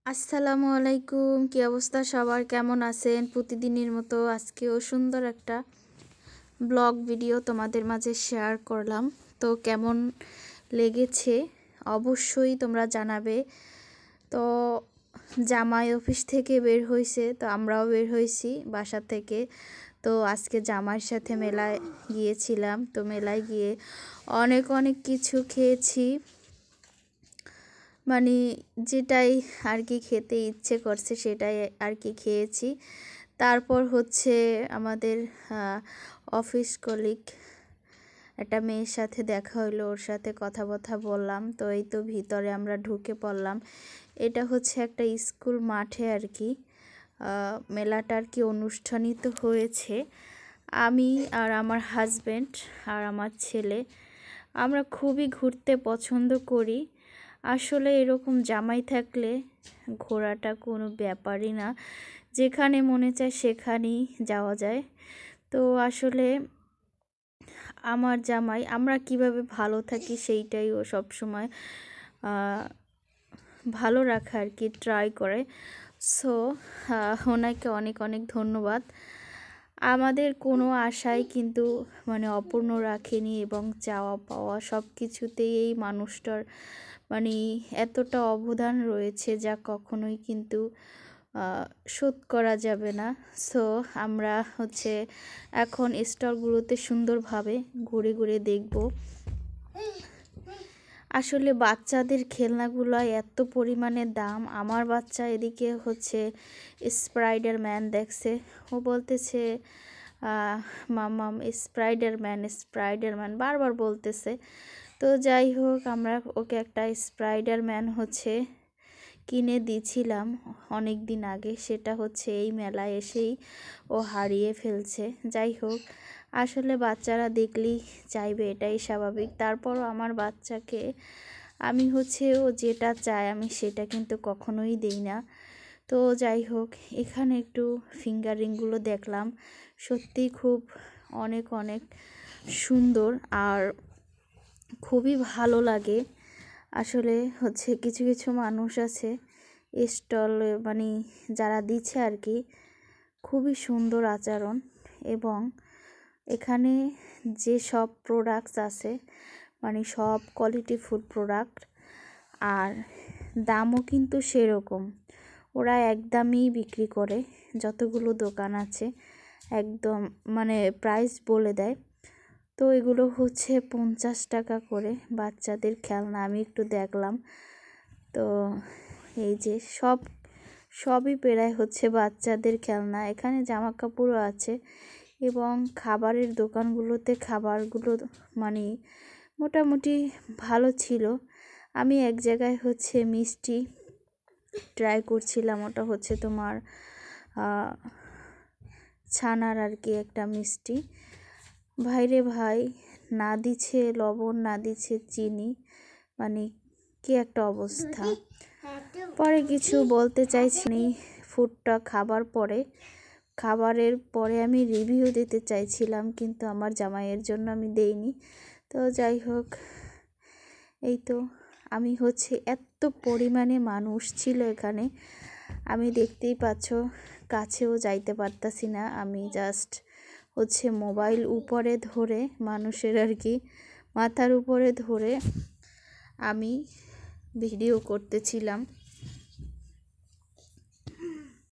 আসসালামু আলাইকুম। কি অবস্থা সবার, কেমন আছেন? প্রতিদিনের মতো আজকেও সুন্দর একটা ব্লগ ভিডিও তোমাদের মাঝে শেয়ার করলাম। তো কেমন লেগেছে অবশ্যই তোমরা জানাবে। তো জামাই অফিস থেকে বের হয়েছে, তো আমরাও বের হয়েছি বাসা থেকে। তো আজকে জামাইয়ের সাথে মেলায় গিয়েছিলাম। তো মেলায় গিয়ে অনেক অনেক কিছু খেয়েছি, মানে যেটাই আর কি খেতে ইচ্ছে করছে সেটাই আর কি খেয়েছি। তারপর হচ্ছে আমাদের অফিস কলিগ একটা মেয়ের সাথে দেখা হইলো, ওর সাথে কথা বললাম। তো এই তো ভিতরে আমরা ঢুকে পড়লাম। এটা হচ্ছে একটা স্কুল মাঠে আর কি মেলাটা আর কি অনুষ্ঠানিত হয়েছে। আমি আর আমার হাজব্যান্ড আর আমার ছেলে আমরা খুবই ঘুরতে পছন্দ করি। আসলে এরকম জামাই থাকলে ঘোরাটা কোনো ব্যাপারই না, যেখানে মনে চায় সেখানেই যাওয়া যায়। তো আসলে আমার জামাই আমরা কিভাবে ভালো থাকি সেইটাই ও সবসময় ভালো রাখা আর কি ট্রাই করে। সো ওনাকে অনেক অনেক ধন্যবাদ। আমাদের কোনো আশাই কিন্তু মানে অপূর্ণ রাখেনি, এবং চাওয়া পাওয়া সব কিছুতেই এই মানুষটার মানে এতটা অবদান রয়েছে যা কখনোই কিন্তু শোধ করা যাবে না। সো আমরা হচ্ছে এখন স্টলগুলোতে সুন্দরভাবে ঘুরে ঘুরে দেখব। আসলে বাচ্চাদের খেলনাগুলো এত পরিমাণে দাম। আমার বাচ্চা এদিকে হচ্ছে স্পাইডারম্যান দেখছে, ও বলতেছে মামাম স্পাইডারম্যান বারবার বলতেছে। তো যাই হোক, আমরা ওকে একটা স্পাইডারম্যান হচ্ছে কিনে দিয়েছিলাম অনেক দিন আগে, সেটা হচ্ছে এই মেলায় এসেই ও হারিয়ে ফেলছে। যাই হোক, আসলে বাচ্চারা দেখলেই চাইবে, এটাই স্বাভাবিক। তারপরও আমার বাচ্চাকে আমি হচ্ছে ও যেটা চায় আমি সেটা কিন্তু কখনোই দেই না। তো যাই হোক, এখানে একটু ফিঙ্গারিংগুলো দেখলাম, সত্যিই খুব অনেক অনেক সুন্দর আর খুবই ভালো লাগে। আসলে হচ্ছে কিছু কিছু মানুষ আছে স্টল মানে যারা দিচ্ছে আর কি, খুবই সুন্দর আচরণ, এবং এখানে যে সব প্রোডাক্টস আছে মানে সব কোয়ালিটি ফুড প্রোডাক্ট, আর দামও কিন্তু সেরকম। ওরা একদমই বিক্রি করে, যতগুলো দোকান আছে একদম মানে প্রাইস বলে দেয়। তো এগুলো হচ্ছে 50 টাকা করে বাচ্চাদের খেলনা। আমি একটু দেখলাম, তো এই যে সবই প্রায় হচ্ছে বাচ্চাদের খেলনা। এখানে জামা কাপড়ও আছে, এবং খাবারের দোকানগুলোতে খাবারগুলো মানে মোটামুটি ভালো ছিল। আমি এক জায়গায় হচ্ছে মিষ্টি ট্রাই করছিলাম, ওটা হচ্ছে তোমার ছানার আর কি একটা মিষ্টি। ভাইরে ভাই, না দিচ্ছে লবণ, না দিচ্ছে চিনি, মানে কি একটা অবস্থা। পরে কিছু বলতে চাইছি না, ফুডটা খাবারের পরে আমি রিভিউ দিতে চাইছিলাম, কিন্তু আমার জামাইয়ের জন্য আমি দেইনি। তো যাই হোক, এই তো আমি হচ্ছে এত পরিমাণে মানুষ ছিল এখানে, আমি দেখতেই পাচ্ছ কাছেও যাইতে পারতাছি না। আমি জাস্ট হচ্ছে মোবাইল উপরে ধরে মানুষের আর কি মাথার উপরে ধরে আমি ভিডিও করতেছিলাম।